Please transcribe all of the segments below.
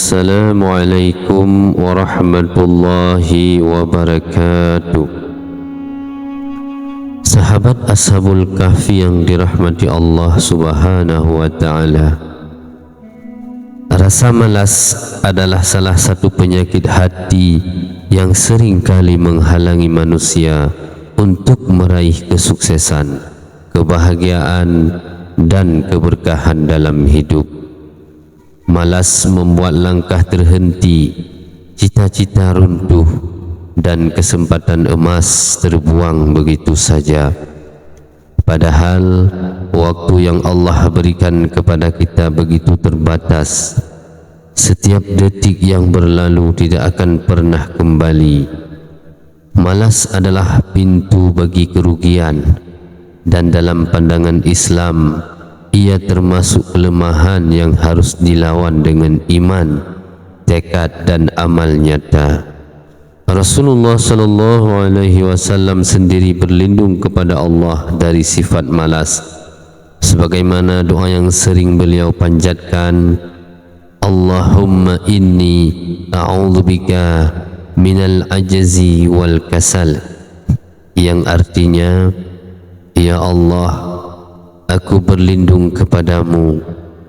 Assalamualaikum warahmatullahi wabarakatuh. Sahabat Ashabul Kahfi yang dirahmati Allah subhanahu wa ta'ala, rasa malas adalah salah satu penyakit hati yang sering kali menghalangi manusia untuk meraih kesuksesan, kebahagiaan dan keberkahan dalam hidup. Malas membuat langkah terhenti, cita-cita runtuh, dan kesempatan emas terbuang begitu saja. Padahal waktu yang Allah berikan kepada kita begitu terbatas. Setiap detik yang berlalu tidak akan pernah kembali. Malas adalah pintu bagi kerugian, dan dalam pandangan Islam ia termasuk kelemahan yang harus dilawan dengan iman, tekad dan amal nyata. Rasulullah sallallahu alaihi wasallam sendiri berlindung kepada Allah dari sifat malas, sebagaimana doa yang sering beliau panjatkan, Allahumma inni a'udzubika minal ajzi wal kasal, yang artinya, ya Allah, aku berlindung kepadamu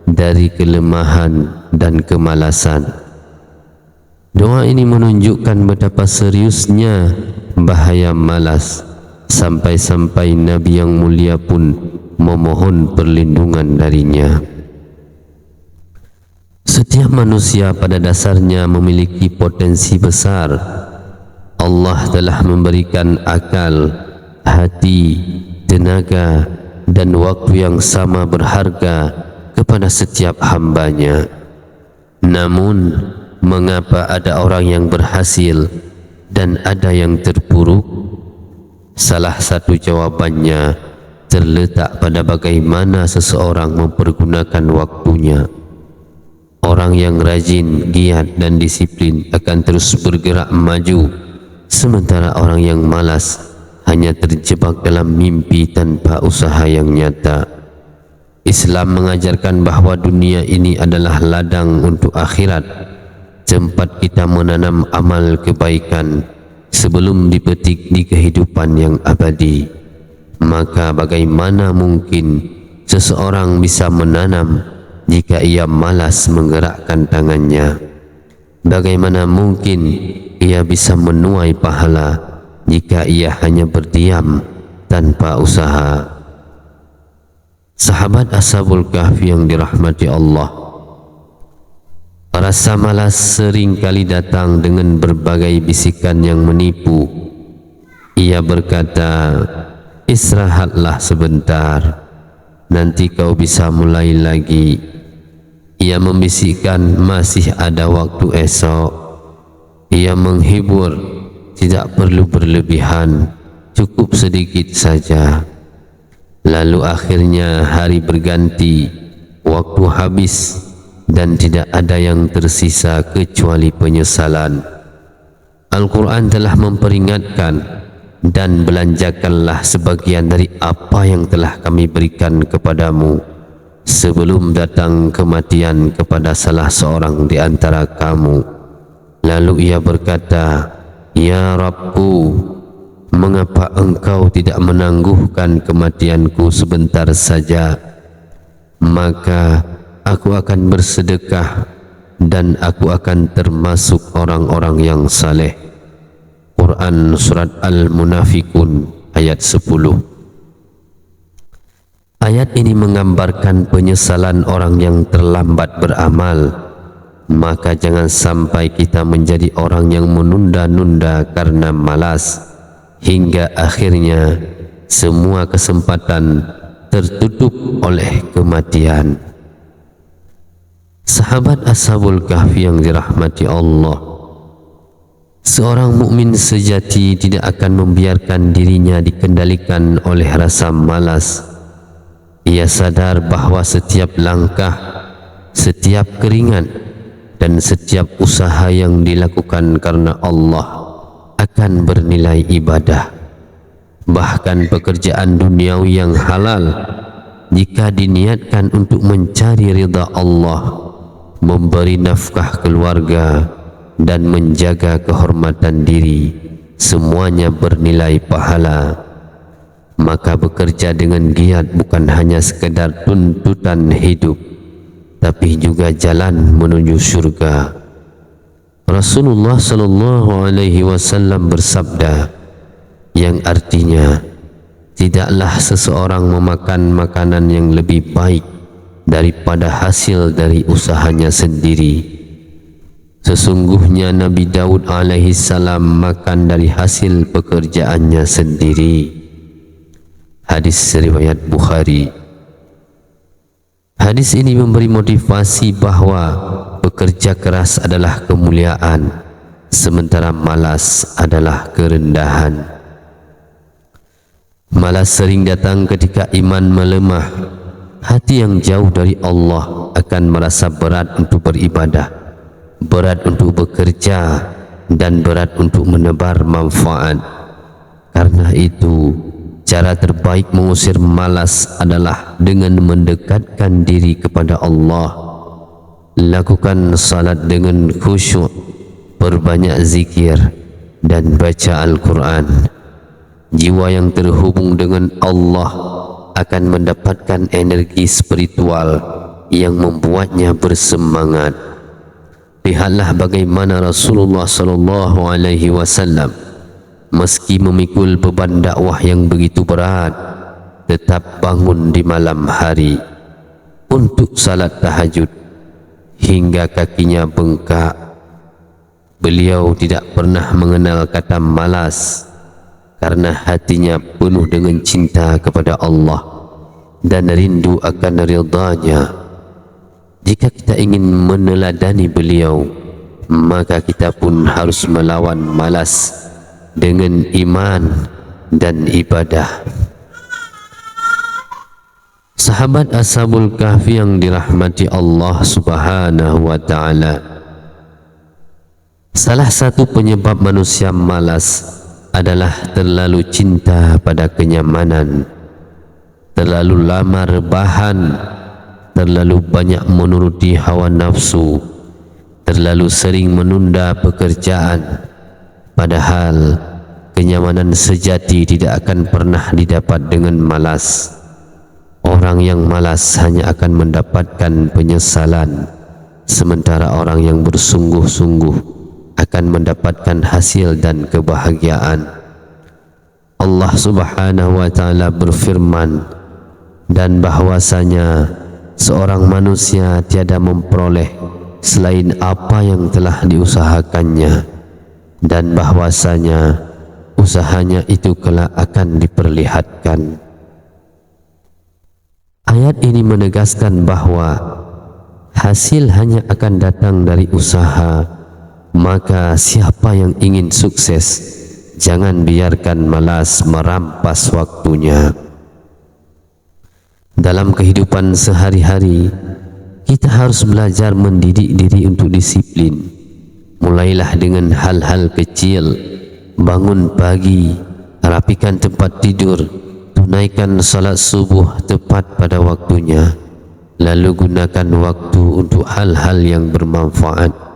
dari kelemahan dan kemalasan. Doa ini menunjukkan betapa seriusnya bahaya malas, sampai-sampai Nabi yang mulia pun memohon perlindungan darinya. Setiap manusia pada dasarnya memiliki potensi besar. Allah telah memberikan akal, hati, tenaga, dan waktu yang sama berharga kepada setiap hambanya. Namun, mengapa ada orang yang berhasil dan ada yang terpuruk? Salah satu jawabannya terletak pada bagaimana seseorang mempergunakan waktunya. Orang yang rajin, giat dan disiplin akan terus bergerak maju, sementara orang yang malas hanya terjebak dalam mimpi tanpa usaha yang nyata. Islam mengajarkan bahawa dunia ini adalah ladang untuk akhirat, tempat kita menanam amal kebaikan sebelum dipetik di kehidupan yang abadi. Maka bagaimana mungkin seseorang bisa menanam jika ia malas menggerakkan tangannya? Bagaimana mungkin ia bisa menuai pahala jika ia hanya berdiam tanpa usaha? Sahabat Ashabul Kahfi yang dirahmati Allah, rasa malas sering kali datang dengan berbagai bisikan yang menipu. Ia berkata, istirahatlah sebentar, nanti kau bisa mulai lagi. Ia membisikkan masih ada waktu esok. Ia menghibur, tidak perlu berlebihan, cukup sedikit saja. Lalu akhirnya hari berganti, waktu habis, dan tidak ada yang tersisa kecuali penyesalan. Al-Quran telah memperingatkan, dan belanjakanlah sebagian dari apa yang telah kami berikan kepadamu sebelum datang kematian kepada salah seorang di antara kamu. Lalu ia berkata, ya Rabbku, mengapa engkau tidak menangguhkan kematianku sebentar saja? Maka aku akan bersedekah dan aku akan termasuk orang-orang yang saleh. Quran Surat Al-Munafikun ayat 10. Ayat ini menggambarkan penyesalan orang yang terlambat beramal. Maka jangan sampai kita menjadi orang yang menunda-nunda karena malas, hingga akhirnya semua kesempatan tertutup oleh kematian. Sahabat Ashabul Kahfi yang dirahmati Allah, seorang mukmin sejati tidak akan membiarkan dirinya dikendalikan oleh rasa malas. Ia sadar bahawa setiap langkah, setiap keringat dan setiap usaha yang dilakukan karena Allah akan bernilai ibadah. Bahkan pekerjaan duniawi yang halal, jika diniatkan untuk mencari ridha Allah, memberi nafkah keluarga, dan menjaga kehormatan diri, semuanya bernilai pahala. Maka bekerja dengan giat bukan hanya sekedar tuntutan hidup, tapi juga jalan menuju surga. Rasulullah sallallahu alaihi wasallam bersabda, yang artinya, tidaklah seseorang memakan makanan yang lebih baik daripada hasil dari usahanya sendiri. Sesungguhnya Nabi Daud alaihi salam makan dari hasil pekerjaannya sendiri. Hadis riwayat Bukhari. Hadis ini memberi motivasi bahawa bekerja keras adalah kemuliaan, sementara malas adalah kerendahan. Malas sering datang ketika iman melemah. Hati yang jauh dari Allah akan merasa berat untuk beribadah, berat untuk bekerja, dan berat untuk menebar manfaat. Karena itu, cara terbaik mengusir malas adalah dengan mendekatkan diri kepada Allah. Lakukan salat dengan khusyuk, perbanyak zikir, dan baca Al-Quran. Jiwa yang terhubung dengan Allah akan mendapatkan energi spiritual yang membuatnya bersemangat. Lihatlah bagaimana Rasulullah sallallahu alaihi wasallam meski memikul beban dakwah yang begitu berat, tetap bangun di malam hari untuk salat tahajud hingga kakinya bengkak. Beliau tidak pernah mengenal kata malas karena hatinya penuh dengan cinta kepada Allah dan rindu akan ridha-Nya. Jika kita ingin meneladani beliau, maka kita pun harus melawan malas dengan iman dan ibadah. Sahabat Ashabul Kahfi yang dirahmati Allah Subhanahu wa ta'ala, salah satu penyebab manusia malas adalah terlalu cinta pada kenyamanan, terlalu lama rebahan, terlalu banyak menuruti hawa nafsu, terlalu sering menunda pekerjaan. Padahal kenyamanan sejati tidak akan pernah didapat dengan malas. Orang yang malas hanya akan mendapatkan penyesalan, sementara orang yang bersungguh-sungguh akan mendapatkan hasil dan kebahagiaan. Allah Subhanahu wa ta'ala berfirman, dan bahwasanya seorang manusia tiada memperoleh selain apa yang telah diusahakannya, dan bahwasanya usahanya itu kelak akan diperlihatkan. Ayat ini menegaskan bahwa hasil hanya akan datang dari usaha. Maka siapa yang ingin sukses, jangan biarkan malas merampas waktunya. Dalam kehidupan sehari-hari, kita harus belajar mendidik diri untuk disiplin. Mulailah dengan hal-hal kecil. Bangun pagi, rapikan tempat tidur, tunaikan salat subuh tepat pada waktunya, lalu gunakan waktu untuk hal-hal yang bermanfaat.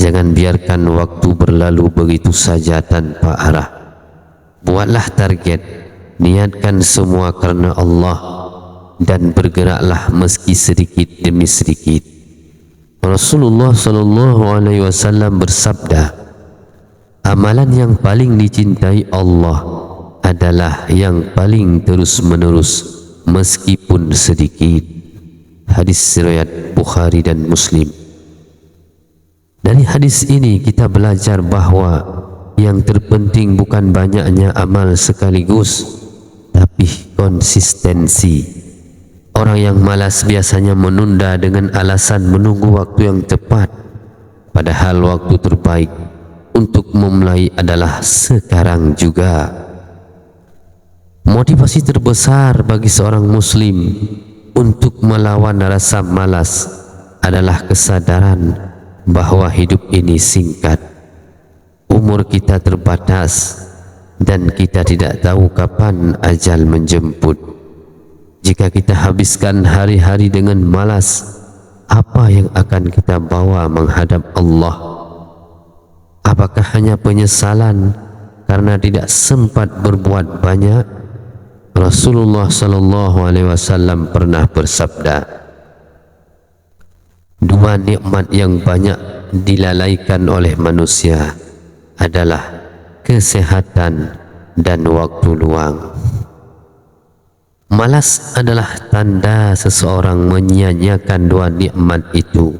Jangan biarkan waktu berlalu begitu saja tanpa arah. Buatlah target, niatkan semua karena Allah, dan bergeraklah meski sedikit demi sedikit. Rasulullah sallallahu alaihi wasallam bersabda, amalan yang paling dicintai Allah adalah yang paling terus-menerus meskipun sedikit. Hadis riwayat Bukhari dan Muslim. Dari hadis ini kita belajar bahawa yang terpenting bukan banyaknya amal sekaligus, tapi konsistensi. Orang yang malas biasanya menunda dengan alasan menunggu waktu yang tepat, padahal waktu terbaik untuk memulai adalah sekarang juga. Motivasi terbesar bagi seorang muslim untuk melawan rasa malas adalah kesadaran bahwa hidup ini singkat, umur kita terbatas, dan kita tidak tahu kapan ajal menjemput. Jika kita habiskan hari-hari dengan malas, apa yang akan kita bawa menghadap Allah? Apakah hanya penyesalan karena tidak sempat berbuat banyak? Rasulullah sallallahu alaihi wasallam pernah bersabda, dua nikmat yang banyak dilalaikan oleh manusia adalah kesehatan dan waktu luang. Malas adalah tanda seseorang menyia-nyiakan dua nikmat itu.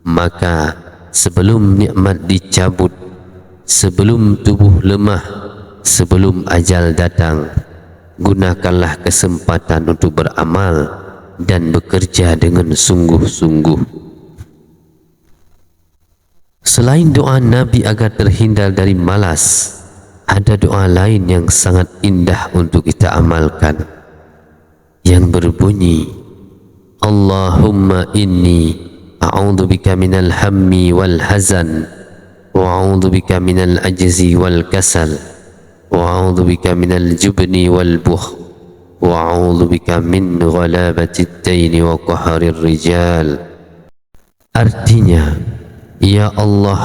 Maka sebelum nikmat dicabut, sebelum tubuh lemah, sebelum ajal datang, gunakanlah kesempatan untuk beramal dan bekerja dengan sungguh-sungguh. Selain doa Nabi agar terhindar dari malas, ada doa lain yang sangat indah untuk kita amalkan, yang berbunyi, Allahumma inni a'udzubika minal hammi wal hazan, wa a'udzubika minal ajzi wal kasal, wa a'udzubika minal jubni wal bukh, wa a'udzubika min ghalabatid daini wa qaharir rijal. Artinya, ya Allah,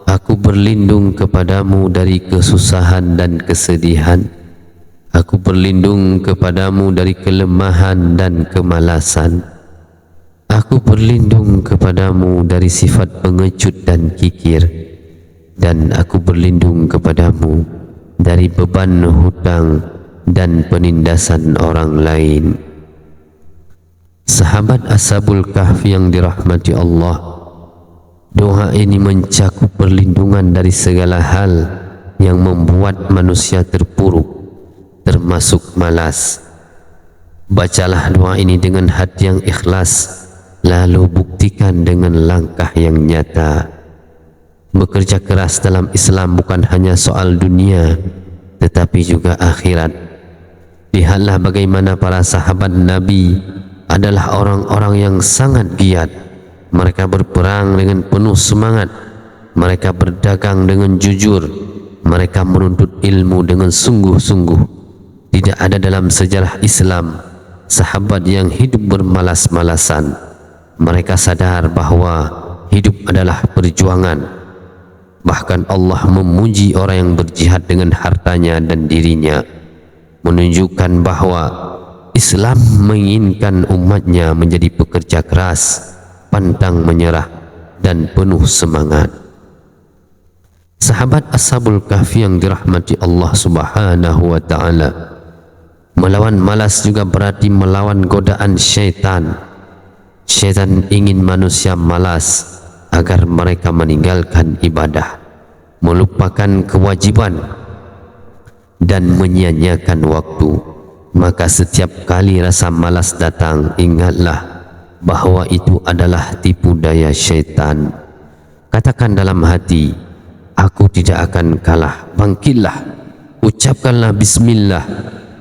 aku berlindung kepadamu dari kesusahan dan kesedihan. Aku berlindung kepadamu dari kelemahan dan kemalasan. Aku berlindung kepadamu dari sifat pengecut dan kikir. Dan aku berlindung kepadamu dari beban hutang dan penindasan orang lain. Sahabat Ashabul Kahfi yang dirahmati Allah, doa ini mencakup perlindungan dari segala hal yang membuat manusia terpuruk, termasuk malas. Bacalah doa ini dengan hati yang ikhlas, lalu buktikan dengan langkah yang nyata. Bekerja keras dalam Islam bukan hanya soal dunia, tetapi juga akhirat. Lihatlah bagaimana para sahabat Nabi adalah orang-orang yang sangat giat. Mereka berperang dengan penuh semangat, mereka berdagang dengan jujur, mereka menuntut ilmu dengan sungguh-sungguh. Tidak ada dalam sejarah Islam sahabat yang hidup bermalas-malasan. Mereka sadar bahwa hidup adalah perjuangan. Bahkan Allah memuji orang yang berjihad dengan hartanya dan dirinya, menunjukkan bahwa Islam menginginkan umatnya menjadi pekerja keras, pantang menyerah, dan penuh semangat. Sahabat Ashabul Kahfi yang dirahmati Allah Subhanahu wa ta'ala, melawan malas juga berarti melawan godaan syaitan. Syaitan ingin manusia malas agar mereka meninggalkan ibadah, melupakan kewajiban, dan menyia-nyiakan waktu. Maka setiap kali rasa malas datang, ingatlah bahwa itu adalah tipu daya syaitan. Katakan dalam hati, aku tidak akan kalah. Bangkitlah, ucapkanlah bismillah,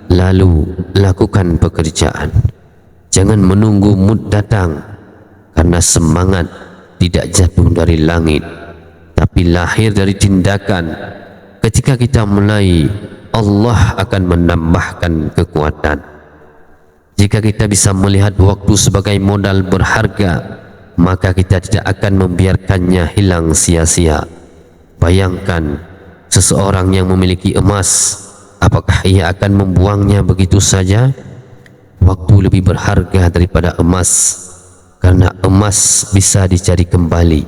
lalu lakukan pekerjaan. Jangan menunggu mood datang, karena semangat tidak jatuh dari langit, tapi lahir dari tindakan. Ketika kita mulai, Allah akan menambahkan kekuatan. Jika kita bisa melihat waktu sebagai modal berharga, maka kita tidak akan membiarkannya hilang sia-sia. Bayangkan seseorang yang memiliki emas, apakah ia akan membuangnya begitu saja? Waktu lebih berharga daripada emas, karena emas bisa dicari kembali,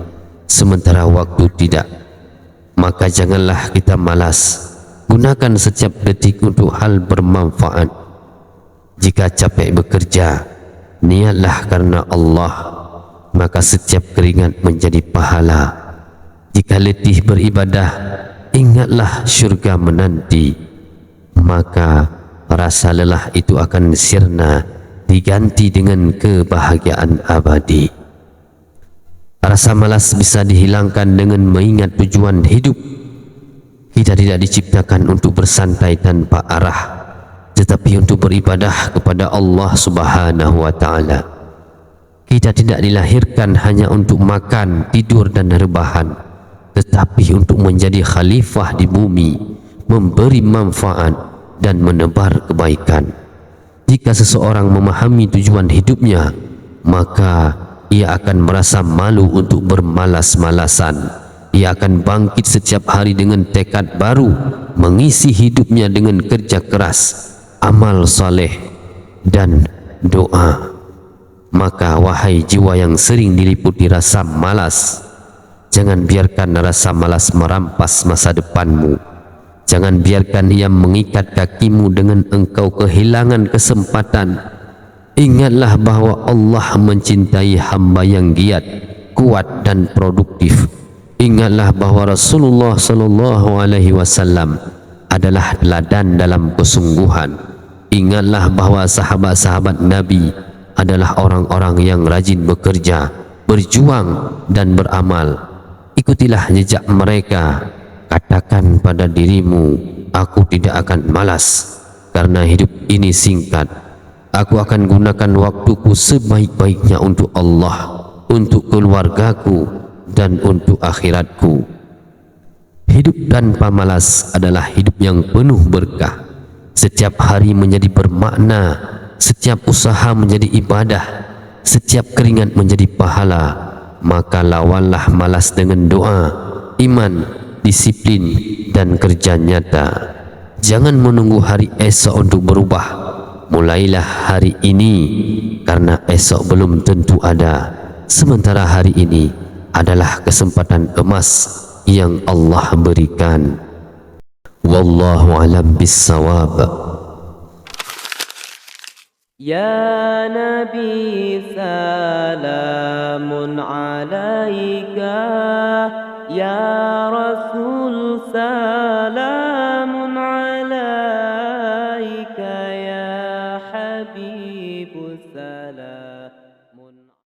sementara waktu tidak. Maka janganlah kita malas. Gunakan setiap detik untuk hal bermanfaat. Jika capek bekerja, niatlah karena Allah, maka setiap keringat menjadi pahala. Jika letih beribadah, ingatlah syurga menanti, maka rasa lelah itu akan sirna, diganti dengan kebahagiaan abadi. Rasa malas bisa dihilangkan dengan mengingat tujuan hidup. Kita tidak diciptakan untuk bersantai tanpa arah, tetapi untuk beribadah kepada Allah Subhanahu wa ta'ala. Kita tidak dilahirkan hanya untuk makan, tidur dan rebahan, tetapi untuk menjadi khalifah di bumi, memberi manfaat dan menebar kebaikan. Jika seseorang memahami tujuan hidupnya, maka ia akan merasa malu untuk bermalas-malasan. Ia akan bangkit setiap hari dengan tekad baru, mengisi hidupnya dengan kerja keras, amal soleh dan doa. Maka wahai jiwa yang sering diliputi rasa malas, jangan biarkan rasa malas merampas masa depanmu. Jangan biarkan ia mengikat kakimu dengan engkau kehilangan kesempatan. Ingatlah bahwa Allah mencintai hamba yang giat, kuat dan produktif. Ingatlah bahwa Rasulullah sallallahu alaihi wasallam adalah teladan dalam kesungguhan. Ingatlah bahwa sahabat-sahabat Nabi adalah orang-orang yang rajin bekerja, berjuang dan beramal. Ikutilah jejak mereka. Katakan pada dirimu, aku tidak akan malas, karena hidup ini singkat. Aku akan gunakan waktuku sebaik-baiknya untuk Allah, untuk keluargaku dan untuk akhiratku. Hidup tanpa malas adalah hidup yang penuh berkah. Setiap hari menjadi bermakna, setiap usaha menjadi ibadah, setiap keringat menjadi pahala. Maka lawanlah malas dengan doa, iman, disiplin dan kerja nyata. Jangan menunggu hari esok untuk berubah. Mulailah hari ini, karena esok belum tentu ada. Sementara hari ini adalah kesempatan emas yang Allah berikan. Wallahu alam bissawab. Ya Nabi salamun alaika, Ya Rasul salam